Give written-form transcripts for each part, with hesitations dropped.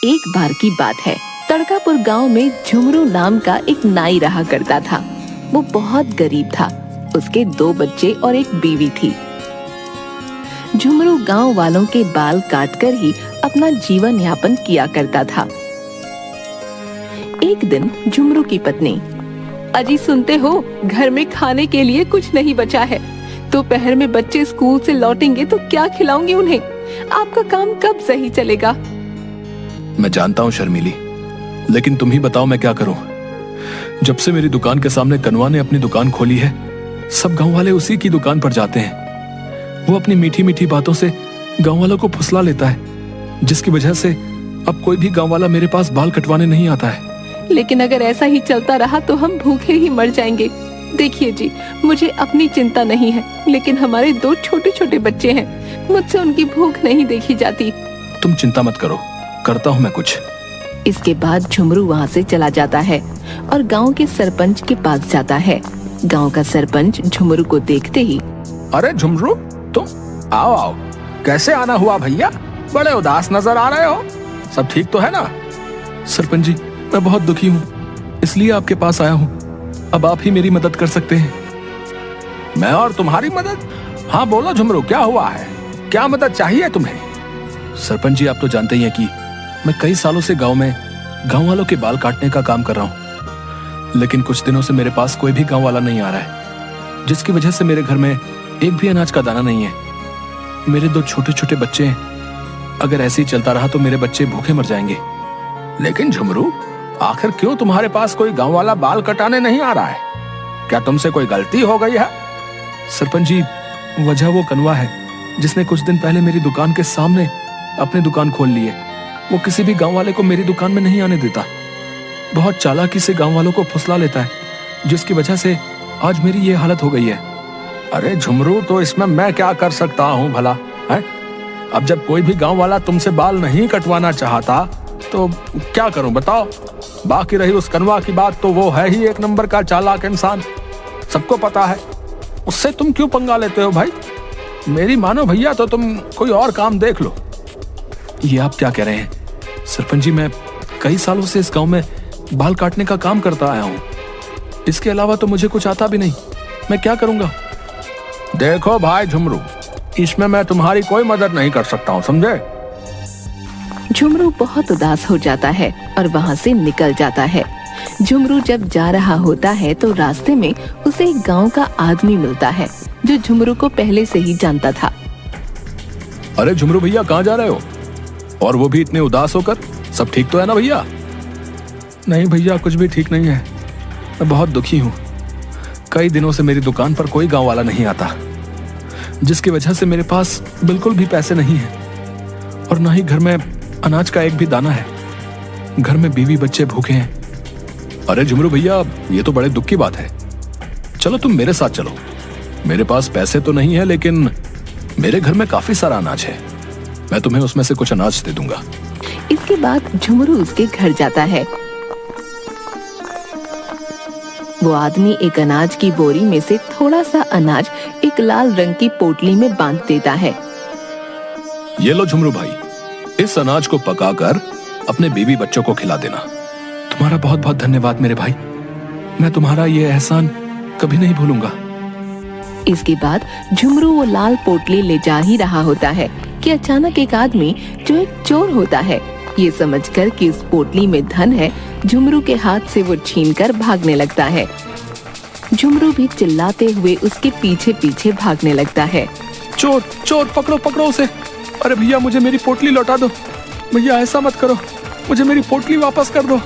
एक बार की बात है, तड़कापुर गांव में झुमरू नाम का एक नाई रहा करता था। वो बहुत गरीब था। उसके 2 बच्चे और एक बीवी थी। झुमरू गांव वालों के बाल काटकर ही अपना जीवन यापन किया करता था। एक दिन झुमरू की पत्नी, अजी सुनते हो, घर में खाने के लिए कुछ नहीं बचा है। दोपहर में बच्चे स्कूल से लौटेंगे तो क्या खिलाऊंगी उन्हें? आपका काम कब सही चलेगा? मैं जानता हूँ शर्मिली, लेकिन तुम ही बताओ मैं क्या करूं। जब से मेरी दुकान के सामने कनवा ने अपनी दुकान खोली है, सब गांव वाले उसी की दुकान पर जाते हैं। वो अपनी मीठी मीठी बातों से गांव वालों को फुसला लेता है, जिसकी वजह से अब कोई भी गांव वाला मेरे पास बाल कटवाने नहीं आता है। लेकिन अगर ऐसा ही चलता रहा तो हम भूखे ही मर जाएंगे। देखिए जी, मुझे अपनी चिंता नहीं है, लेकिन हमारे 2 छोटे छोटे बच्चे हैं। मुझसे उनकी भूख नहीं देखी जाती। तुम चिंता मत करो, करता हूँ मैं कुछ। इसके बाद झुमरू वहाँ से चला जाता है और गांव के सरपंच के पास जाता है। गांव का सरपंच झुमरू को देखते ही, अरे झुमरू, तुम आओ आओ, कैसे आना हुआ भैया? बड़े उदास नजर आ रहे हो। सब ठीक तो है ना? सरपंच जी, मैं बहुत दुखी हूँ, इसलिए आपके पास आया हूँ। अब आप ही मेरी मदद कर सकते हैं। मैं और तुम्हारी मदद? हाँ बोलो झुमरू, क्या हुआ है? क्या मदद चाहिए तुम्हें? सरपंच जी, आप तो जानते ही हैं कि मैं कई सालों से गांव में गांव वालों के बाल काटने का काम कर रहा हूं, लेकिन कुछ दिनों से मेरे पास कोई भी गांव वाला नहीं आ रहा है, जिसकी वजह से मेरे घर में एक भी अनाज का दाना नहीं है। मेरे 2 छोटे छोटे बच्चे हैं। अगर ऐसे ही चलता रहा तो मेरे बच्चे भूखे मर जाएंगे। लेकिन झुमरू, आखिर क्यों तुम्हारे पास कोई गांव वाला बाल कटाने नहीं आ रहा है? क्या तुमसे कोई गलती हो गई है? सरपंच जी, वजह वो कनवा है जिसने कुछ दिन पहले मेरी दुकान के सामने अपनी दुकान खोल ली है। वो किसी भी गांव वाले को मेरी दुकान में नहीं आने देता। बहुत चालाकी से गांव वालों को फुसला लेता है, जिसकी वजह से आज मेरी ये हालत हो गई है। अरे झुमरू, तो इसमें मैं क्या कर सकता हूँ भला है? अब जब कोई भी गांव वाला तुमसे बाल नहीं कटवाना चाहता तो क्या करूं बताओ? बाकी रही उस कनवा की बात, तो वो है ही एक नंबर का चालाक इंसान, सबको पता है। उससे तुम क्यों पंगा लेते हो भाई? मेरी मानो भैया तो तुम कोई और काम देख लो। ये आप क्या कह रहे हैं? सरपंच जी, मैं कई सालों से इस गांव में बाल काटने का काम करता आया हूँ। इसके अलावा तो मुझे कुछ आता भी नहीं। मैं क्या करूंगा? देखो भाई झुमरू, इसमें मैं तुम्हारी कोई मदद नहीं कर सकता हूँ, समझे? झुमरू बहुत उदास हो जाता है और वहाँ से निकल जाता है। झुमरू जब जा रहा होता है तो रास्ते में उसे एक गांव का आदमी मिलता है, जो झुमरू को पहले से ही जानता था। अरे झुमरू भैया, कहाँ जा रहे हो? और वो भी इतने उदास होकर। सब ठीक तो है ना भैया? नहीं भैया, कुछ भी ठीक नहीं है। मैं बहुत दुखी हूँ। कई दिनों से मेरी दुकान पर कोई गांव वाला नहीं आता, जिसकी वजह से मेरे पास बिल्कुल भी पैसे नहीं है और ना ही घर में अनाज का एक भी दाना है। घर में बीवी बच्चे भूखे हैं। अरे झुमरू भैया, ये तो बड़े दुख की बात है। चलो तुम मेरे साथ चलो। मेरे पास पैसे तो नहीं है, लेकिन मेरे घर में काफी सारा अनाज है। मैं तुम्हें उसमें से कुछ अनाज दे दूंगा। इसके बाद झुमरू उसके घर जाता है। वो आदमी एक अनाज की बोरी में से थोड़ा सा अनाज एक लाल रंग की पोटली में बांध देता है। ये लो झुमरू भाई, इस अनाज को पकाकर अपने बीवी बच्चों को खिला देना। तुम्हारा बहुत बहुत धन्यवाद मेरे भाई। मैं तुम्हारा ये एहसान कभी नहीं भूलूंगा। इसके बाद झुमरू वो लाल पोटली ले जा ही रहा होता है कि अचानक एक आदमी, जो एक चोर होता है, ये समझकर कि इस पोटली में धन है, झुमरू के हाथ से वो छीनकर भागने लगता है। झुमरू भी चिल्लाते हुए उसके पीछे पीछे भागने लगता है। चोर चोर, पकड़ो पकड़ो उसे। अरे भैया, मुझे मेरी पोटली लौटा दो। भैया ऐसा मत करो, मुझे मेरी पोटली वापस कर दो।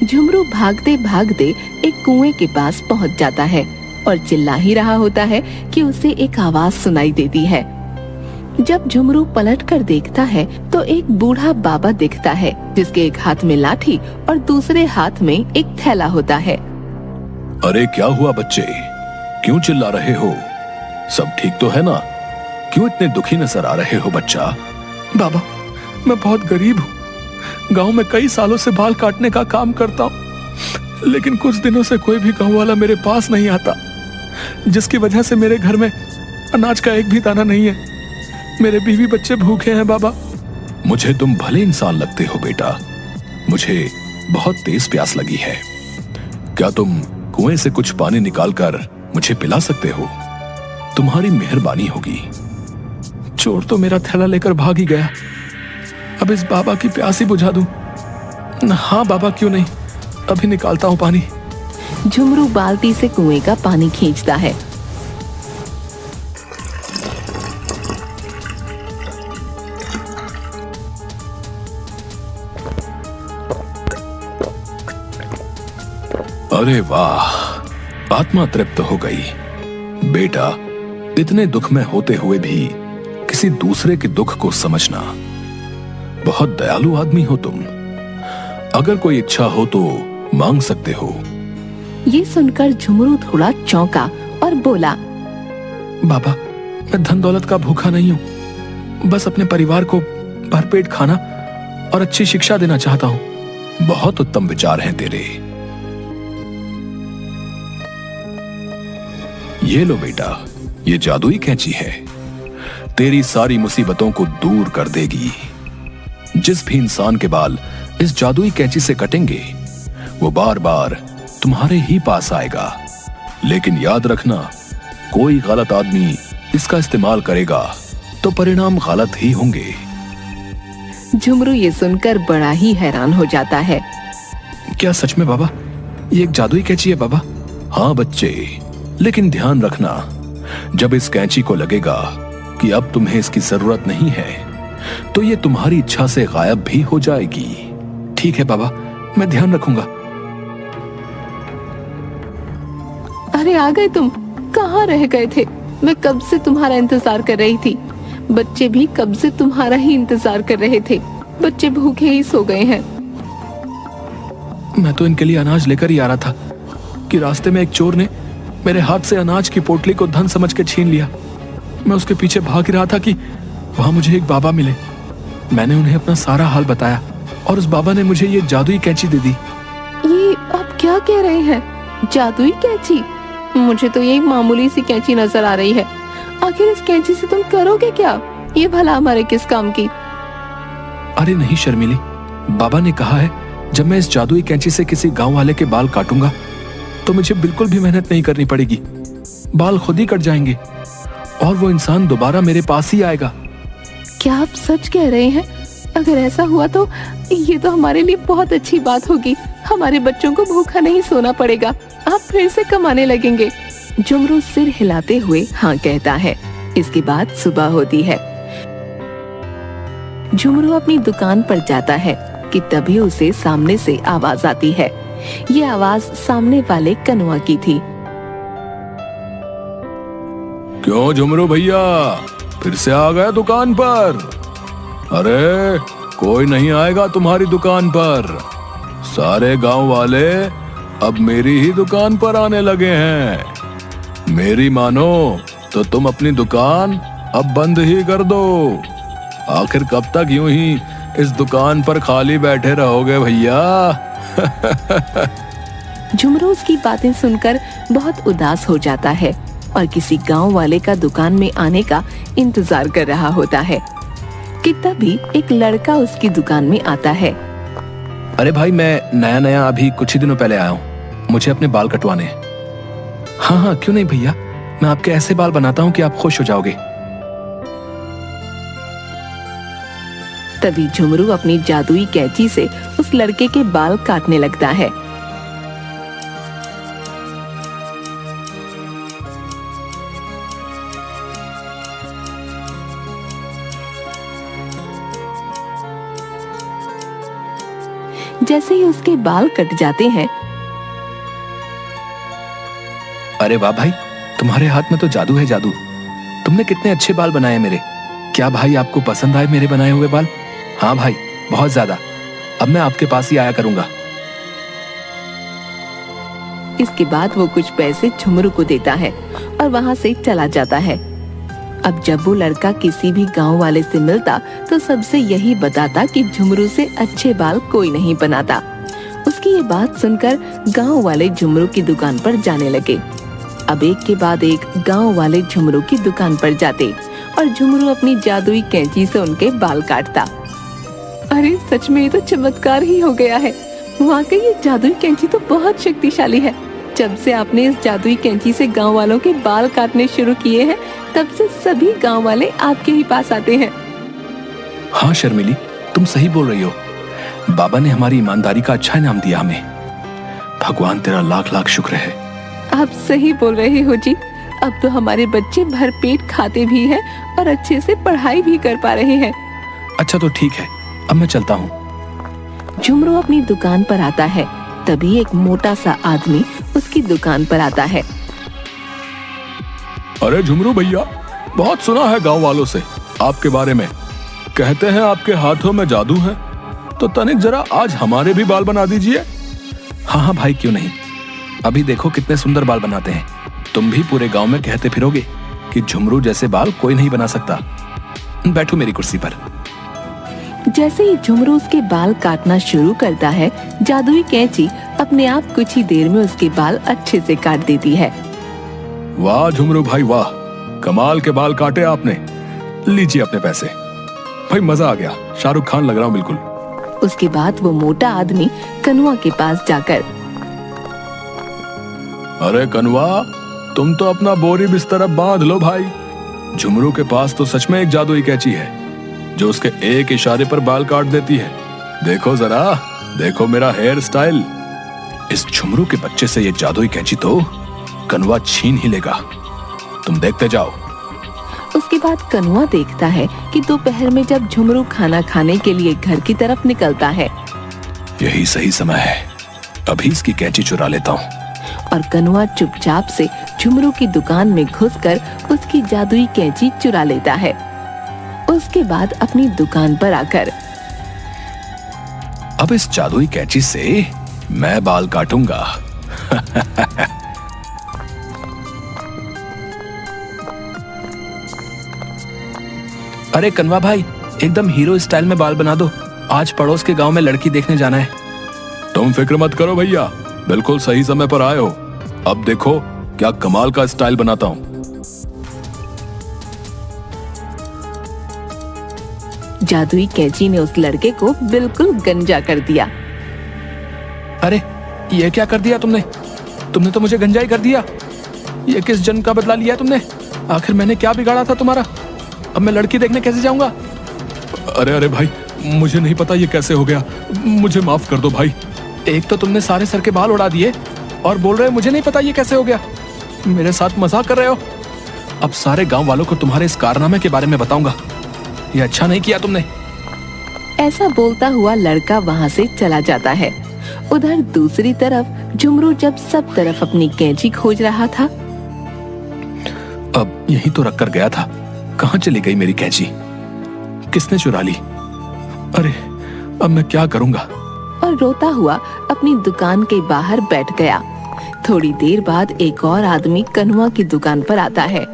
झुमरू भागते भागते एक कुएं के पास पहुंच जाता है और चिल्ला ही रहा होता है कि उसे एक आवाज सुनाई देती है। जब झुमरू पलट कर देखता है तो एक बूढ़ा बाबा दिखता है, जिसके एक हाथ में लाठी और दूसरे हाथ में एक थैला होता है। अरे क्या हुआ बच्चे, क्यों चिल्ला रहे हो? सब ठीक तो है ना? क्यों इतने दुखी नजर आ रहे हो बच्चा? बाबा, मैं बहुत गरीब हूँ। गांव में कई सालों से बाल काटने का काम करता हूँ, लेकिन कुछ दिनों से कोई भी गांव वाला मेरे पास नहीं आता, जिसकी वजह से मेरे घर में अनाज का एक भी दाना नहीं है। मेरे बीवी बच्चे भूखे हैं बाबा। मुझे तुम भले इंसान लगते हो बेटा, मुझे बहुत तेज प्यास लगी है। क्या तुम कुएं से कुछ पानी निकालकर मुझे पिला सकते हो? तुम्हारी मेहरबानी होगी। चोर तो मेरा थैला लेकर भाग ही गया, अब इस बाबा की प्यास ही बुझा दूं। हाँ बाबा, क्यों नहीं, अभी निकालता हूं पानी। झुमरू बाल्टी से कुएं का पानी खींचता है। अरे वाह, आत्मा तृप्त हो गई। बेटा, इतने दुख में होते हुए भी किसी दूसरे के दुख को समझना, बहुत दयालु आदमी हो तुम। अगर कोई इच्छा हो तो मांग सकते हो। ये सुनकर झुमरू थोड़ा चौंका और बोला, बाबा, मैं धन दौलत का भूखा नहीं हूं, बस अपने परिवार को भरपेट खाना और अच्छी शिक्षा देना चाहता हूं। बहुत उत्तम विचार हैं तेरे। ये लो बेटा, ये जादुई कैंची है, तेरी सारी मुसीबतों को दूर कर देगी। जिस भी इंसान के बाल इस जादुई कैंची से कटेंगे, वो बार बार तुम्हारे ही पास आएगा। लेकिन याद रखना, कोई गलत आदमी इसका इस्तेमाल करेगा तो परिणाम गलत ही होंगे। झुमरू ये सुनकर बड़ा ही हैरान हो जाता है। क्या सच में बाबा, ये एक जादुई कैंची है बाबा? हाँ बच्चे, लेकिन ध्यान रखना, जब इस कैंची को लगेगा कि अब तुम्हें इसकी जरूरत नहीं है, तो ये तुम्हारी इच्छा से गायब भी हो जाएगी। ठीक है बाबा, मैं ध्यान रखूंगा। अरे आ गए तुम, कहाँ रह गए थे? मैं कब से तुम्हारा इंतजार कर रही थी। बच्चे भी कब से तुम्हारा ही इंतजार कर रहे थे। बच्चे भूखे ही सो गए हैं। मैं तो इनके लिए अनाज लेकर ही आ रहा था कि रास्ते में एक चोर ने मेरे हाथ से अनाज की पोटली को धन समझ के छीन लिया। मैं उसके पीछे भाग रहा था कि वहां मुझे एक बाबा मिले। मैंने उन्हें अपना सारा हाल बताया और उस बाबा ने मुझे ये जादुई कैंची दे दी। ये आप क्या कह रहे हैं? जादुई कैंची? मुझे तो ये मामूली सी कैंची नजर आ रही है। आखिर इस कैंची से तुम करोगे क्या? ये भला हमारे किस काम की? अरे नहीं शर्मिली, बाबा ने कहा है जब मैं इस जादुई कैंची से किसी गांव वाले के बाल काटूंगा तो मुझे बिल्कुल भी मेहनत नहीं करनी पड़ेगी। बाल खुद ही कट जाएंगे और वो इंसान दोबारा मेरे पास ही आएगा। क्या आप सच कह रहे हैं? अगर ऐसा हुआ तो ये तो हमारे लिए बहुत अच्छी बात होगी। हमारे बच्चों को भूखा नहीं सोना पड़ेगा। आप फिर से कमाने लगेंगे। झुमरू सिर हिलाते हुए हाँ कहता है। इसके बाद सुबह होती है। झुमरू अपनी दुकान पर जाता है कि तभी उसे सामने से आवाज आती है। ये आवाज सामने वाले कनुआ की थी। क्यों झुमरू भैया, फिर से आ गए दुकान पर? अरे कोई नहीं आएगा तुम्हारी दुकान पर। सारे गांव वाले अब मेरी ही दुकान पर आने लगे हैं। मेरी मानो तो तुम अपनी दुकान अब बंद ही कर दो। आखिर कब तक यूं ही इस दुकान पर खाली बैठे रहोगे भैया? झुमरू उसकी बातें सुनकर बहुत उदास हो जाता है और किसी गांव वाले का दुकान में आने का इंतजार कर रहा होता है कि तभी एक लड़का उसकी दुकान में आता है। अरे भाई, मैं नया नया अभी कुछ ही दिनों पहले आया हूँ, मुझे अपने बाल कटवाने हैं। हाँ हाँ, क्यों नहीं भैया, मैं आपके ऐसे बाल बनाता हूँ कि आप खुश हो जाओगे। तभी झुमरू अपनी जादुई कैंची से उस लड़के के बाल काटने लगता है। जैसे ही उसके बाल कट जाते हैं। अरे वाह भाई, तुम्हारे हाथ में तो जादू है जादू। तुमने कितने अच्छे बाल बनाए मेरे। क्या भाई आपको पसंद आए मेरे बनाए हुए बाल? हाँ भाई, बहुत ज्यादा। अब मैं आपके पास ही आया करूंगा। इसके बाद वो कुछ पैसे झुमरू को देता है और वहाँ से चला जाता है। अब जब वो लड़का किसी भी गांव वाले से मिलता तो सबसे यही बताता कि झुमरू से अच्छे बाल कोई नहीं बनाता। उसकी ये बात सुनकर गांव वाले झुमरू की दुकान पर जाने लगे। अब एक के बाद एक गांव वाले झुमरू की दुकान पर जाते और झुमरू अपनी जादुई कैंची से उनके बाल काटता। अरे सच में ये तो चमत्कार ही हो गया है। वाकई ये जादुई कैंची तो बहुत शक्तिशाली है। जब से आपने इस जादुई कैंची से गांव वालों के बाल काटने शुरू किए हैं, तब से सभी गांव वाले आपके ही पास आते हैं। हाँ शर्मिली, तुम सही बोल रही हो। बाबा ने हमारी ईमानदारी का अच्छा इनाम दिया हमें। भगवान तेरा लाख लाख शुक्र है। आप सही बोल रहे हो जी। अब तो हमारे बच्चे भरपेट खाते भी हैं और अच्छे से पढ़ाई भी कर पा रहे हैं। अच्छा तो ठीक है, अब मैं चलता हूँ। झुमरू अपनी दुकान पर आता है। तभी एक मोटा सा आदमी उसकी दुकान पर आता है। अरे झुमरू भैया, बहुत सुना है गांव वालों से आपके बारे में। कहते हैं आपके हाथों में जादू है, तो तनिक जरा आज हमारे भी बाल बना दीजिए। हाँ हाँ भाई, क्यों नहीं। अभी देखो कितने सुंदर बाल बनाते हैं। तुम भी पूरे गांव में कहते फिरोगे कि झुमरू जैसे बाल कोई नहीं बना सकता। बैठो मेरी कुर्सी पर। जैसे ही झुमरू उसके बाल काटना शुरू करता है, जादुई कैंची अपने आप कुछ ही देर में उसके बाल अच्छे से काट देती है। वाह झुमरू भाई वाह, कमाल के बाल काटे आपने। लीजिए अपने पैसे। भाई मजा आ गया, शाहरुख खान लग रहा हूँ बिल्कुल। उसके बाद वो मोटा आदमी कनुआ के पास जाकर, अरे कनुआ, तुम तो अपना बोरी बिस्तर अब बांध लो भाई। झुमरू के पास तो सच में एक जादुई कैंची है जो उसके एक इशारे पर बाल काट देती है। देखो जरा, देखो मेरा हेयर स्टाइल। इस झुमरू के बच्चे से ये जादुई कैंची तो कनुआ छीन ही लेगा। तुम देखते जाओ। उसके बाद कनुआ देखता है कि दोपहर में जब झुमरू खाना खाने के लिए घर की तरफ निकलता है, यही सही समय है, अभी इसकी कैंची चुरा लेता हूँ। और कनुआ चुपचाप से झुमरू की दुकान में घुसकर उसकी जादुई कैंची चुरा लेता है। उसके बाद अपनी दुकान पर आकर, अब इस जादुई कैंची से मैं बाल काटूंगा। अरे कनवा भाई, एकदम हीरो स्टाइल में बाल बना दो। आज पड़ोस के गांव में लड़की देखने जाना है। तुम फिक्र मत करो भैया, बिल्कुल सही समय पर आए हो। अब देखो क्या कमाल का स्टाइल बनाता हूँ। जादुई कैंची ने उस लड़के को बिल्कुल गंजा कर दिया। अरे ये क्या कर दिया तुमने? तुमने तो मुझे गंजाई कर दिया। ये किस जन्म का बदला लिया तुमने? आखिर मैंने क्या बिगाड़ा था तुम्हारा? अब मैं लड़की देखने कैसे जाऊंगा? अरे अरे भाई, मुझे नहीं पता ये कैसे हो गया, मुझे माफ कर दो भाई। एक तो तुमने सारे सर के बाल उड़ा दिए और बोल रहे हो मुझे नहीं पता ये कैसे हो गया। मेरे साथ मजाक कर रहे हो? अब सारे गांव वालों को तुम्हारे इस कारनामे के बारे में बताऊंगा। ये अच्छा नहीं किया तुमने। ऐसा बोलता हुआ लड़का वहाँ से चला जाता है। उधर दूसरी तरफ झुमरू जब सब तरफ अपनी कैंची खोज रहा था, अब यहीं तो रख कर गया था। कहाँ चली गई मेरी कैंची? किसने चुरा ली? अरे अब मैं क्या करूंगा? और रोता हुआ अपनी दुकान के बाहर बैठ गया। थोड़ी देर बाद एक और आदमी कनुआ की दुकान पर आता है।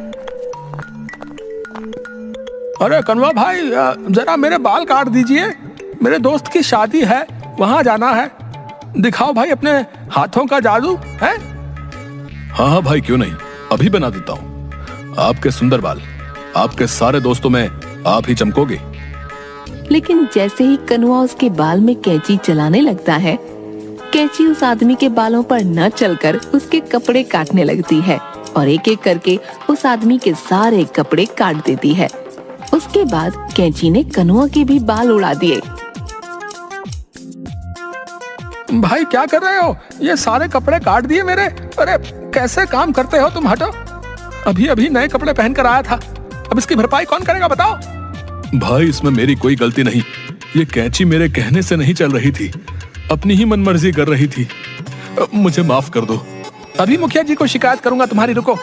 अरे कनवा भाई, जरा मेरे बाल काट दीजिए। मेरे दोस्त की शादी है, वहां जाना है। दिखाओ भाई अपने हाथों का जादू है। हाँ हाँ भाई, क्यों नहीं, अभी बना देता हूँ। आपके सुंदर बाल, आपके सारे दोस्तों में आप ही चमकोगे। लेकिन जैसे ही कनुआ उसके बाल में कैंची चलाने लगता है, कैंची उस आदमी के बालों पर न चलकर उसके कपड़े काटने लगती है और एक एक करके उस आदमी के सारे कपड़े काट देती है। उसके बाद कैंची ने कनुआ के भी बाल उड़ा दिए। भाई क्या कर रहे हो? ये सारे कपड़े काट दिए मेरे। अरे कैसे काम करते हो तुम, हटो। अभी अभी नए कपड़े पहन कर आया था, अब इसकी भरपाई कौन करेगा बताओ? भाई इसमें मेरी कोई गलती नहीं। ये कैंची मेरे कहने से नहीं चल रही थी, अपनी ही मनमर्जी कर रही थी। मुझे माफ कर दो। अभी मुखिया जी को शिकायत करूंगा तुम्हारी, रुको।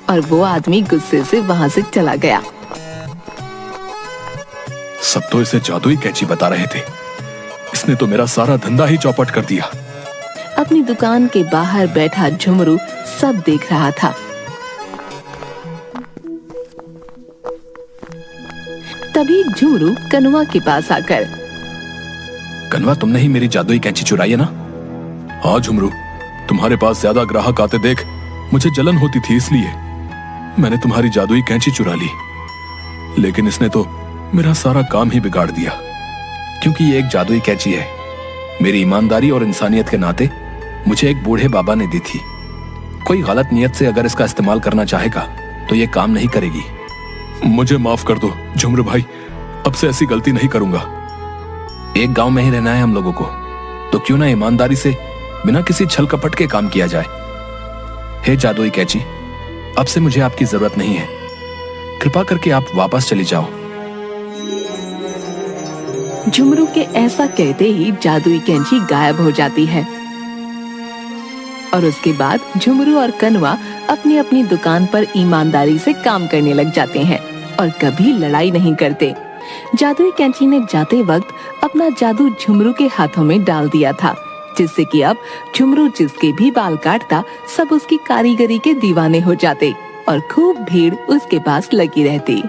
और वो आदमी गुस्से से वहाँ से चला गया। सब तो इसे जादुई कैंची बता रहे थे। इसने तो मेरा सारा धंधा ही चौपट कर दिया। अपनी दुकान के बाहर बैठा झुमरू सब देख रहा था। तभी झुमरू कनुआ के पास आकर, कनवा तुमने ही मेरी जादुई कैंची चुराई है ना? हाँ झुमरू, तुम्हारे पास ज्यादा ग्राहक आते देख मुझे जलन होती थी, इसलिए। मैंने तुम्हारी जादुई कैंची चुरा ली, लेकिन इसने तो मेरा सारा काम ही बिगाड़ दिया। क्योंकि ये एक जादुई कैंची है, मेरी ईमानदारी और इंसानियत के नाते मुझे एक बूढ़े बाबा ने दी थी। कोई गलत नियत से अगर इसका इस्तेमाल करना चाहेगा तो ये काम नहीं करेगी। मुझे माफ कर दो झुमरू भाई, अब से ऐसी गलती नहीं करूंगा। एक गांव में ही रहना है हम लोगों को, तो क्यों ना ईमानदारी से बिना किसी छल कपट के काम किया जाए। हे जादुई कैंची, अब से मुझे आपकी जरूरत नहीं है, कृपा करके आप वापस चली जाओ। झुमरू के ऐसा कहते ही जादुई कैंची गायब हो जाती है और उसके बाद झुमरू और कनवा अपनी अपनी दुकान पर ईमानदारी से काम करने लग जाते हैं और कभी लड़ाई नहीं करते। जादुई कैंची ने जाते वक्त अपना जादू झुमरू के हाथों में डाल दिया था, जिससे कि अब झुमरू जिसके भी बाल काटता सब उसकी कारीगरी के दीवाने हो जाते और खूब भीड़ उसके पास लगी रहती।